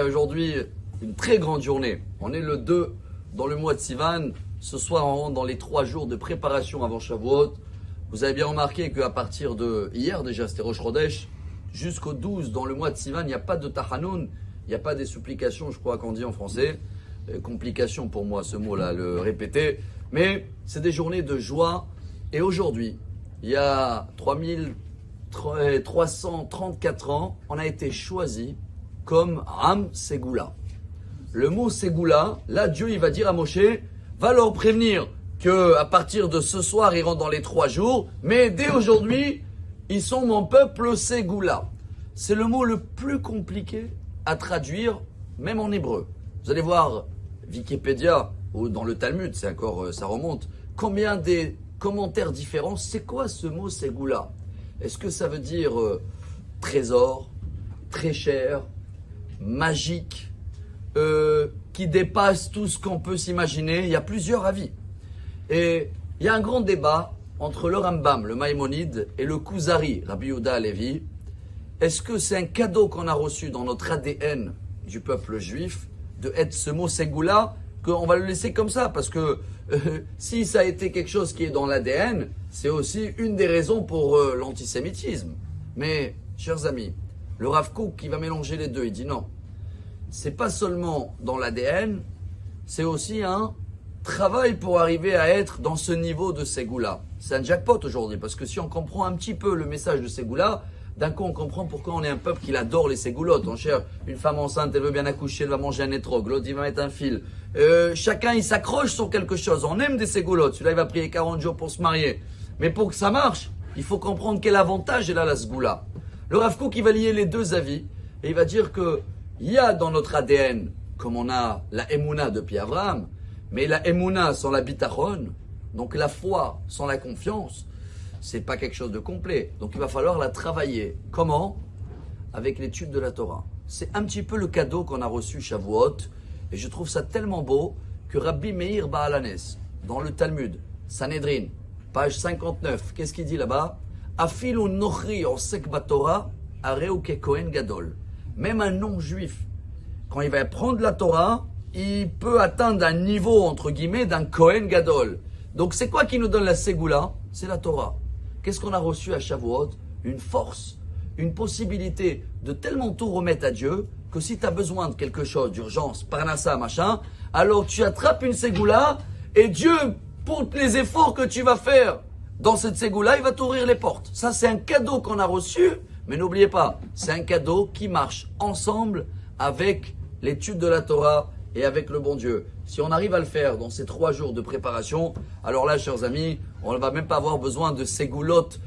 Aujourd'hui, une très grande journée. On est le 2 dans le mois de Sivan. Ce soir, on rentre dans les 3 jours de préparation avant Shavuot. Vous avez bien remarqué qu'à partir de hier, déjà, c'était Rosh Chodesh, jusqu'au 12 dans le mois de Sivan, il n'y a pas de Tachanoun, il n'y a pas des supplications, je crois qu'on dit en français. Complication pour moi, ce mot-là, le répéter. Mais c'est des journées de joie. Et aujourd'hui, il y a 3334 ans, on a été choisi comme Ram Ségoula. Le mot Ségoula, là, Dieu, il va dire à Moshe, va leur prévenir que à partir de ce soir, ils rentrent dans les 3 jours, mais dès aujourd'hui, ils sont mon peuple Ségoula. C'est le mot le plus compliqué à traduire, même en hébreu. Vous allez voir Wikipédia ou dans le Talmud, c'est encore, ça remonte, combien des commentaires différents. C'est quoi ce mot Ségoula? Est-ce que ça veut dire trésor, très cher, magique, qui dépasse tout ce qu'on peut s'imaginer? Il y a plusieurs avis. Et il y a un grand débat entre le Rambam, le Maïmonide, et le Kuzari, Rabbi Yehuda Halevi. Est-ce que c'est un cadeau qu'on a reçu dans notre ADN du peuple juif de être ce mot Ségoula, qu'on va le laisser comme ça? Parce que si ça a été quelque chose qui est dans l'ADN, c'est aussi une des raisons pour l'antisémitisme. Mais, chers amis, le Rav Kook qui va mélanger les deux, il dit non. C'est pas seulement dans l'ADN, c'est aussi un travail pour arriver à être dans ce niveau de Ségoula. C'est un jackpot aujourd'hui, parce que si on comprend un petit peu le message de Ségoula, d'un coup on comprend pourquoi on est un peuple qui adore les ségoulottes. On cherche une femme enceinte, elle veut bien accoucher, elle va manger un étrog, l'autre il va mettre un fil. Chacun il s'accroche sur quelque chose. On aime des ségoulottes, celui-là il va prier 40 jours pour se marier. Mais pour que ça marche, il faut comprendre quel avantage est là la Ségoula. Le Rav Kook il va lier les deux avis, et il va dire que il y a dans notre ADN, comme on a la Emouna depuis Abraham, mais la Emouna sans la bitachon, donc la foi sans la confiance, c'est pas quelque chose de complet. Donc il va falloir la travailler. Comment? Avec l'étude de la Torah. C'est un petit peu le cadeau qu'on a reçu Shavuot, et je trouve ça tellement beau que Rabbi Meir Baalanes, dans le Talmud, Sanhedrin, page 59, qu'est-ce qu'il dit là-bas? Afilu nochri osek batorah areu ke kohen gadol. Même un non-juif, quand il va prendre la Torah, il peut atteindre un niveau, entre guillemets, d'un Kohen Gadol. Donc c'est quoi qui nous donne la Ségoula? C'est la Torah. Qu'est-ce qu'on a reçu à Shavuot? Une force, une possibilité de tellement tout remettre à Dieu, que si tu as besoin de quelque chose, d'urgence, parnassa, machin, alors tu attrapes une Ségoula, et Dieu, pour les efforts que tu vas faire dans cette Ségoula, il va t'ouvrir les portes. Ça, c'est un cadeau qu'on a reçu. Mais n'oubliez pas, c'est un cadeau qui marche ensemble avec l'étude de la Torah et avec le bon Dieu. Si on arrive à le faire dans ces 3 jours de préparation, alors là, chers amis, on ne va même pas avoir besoin de ségoulottes.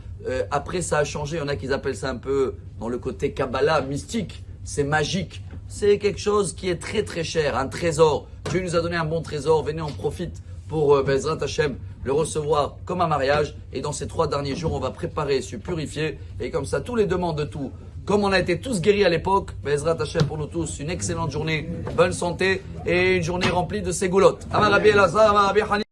Après, ça a changé. Il y en a qui appellent ça un peu dans le côté Kabbalah, mystique. C'est magique. C'est quelque chose qui est très très cher, un trésor. Dieu nous a donné un bon trésor. Venez, on profite pour Bezrat Hashem le recevoir comme un mariage. Et dans ces 3 derniers jours, on va préparer, se purifier. Et comme ça, tous les demandes de tout. Comme on a été tous guéris à l'époque, Bezrat Hashem pour nous tous, une excellente journée, bonne santé et une journée remplie de ségoulottes. Amar Rabbi Elazar, Amar Rabbi Hani.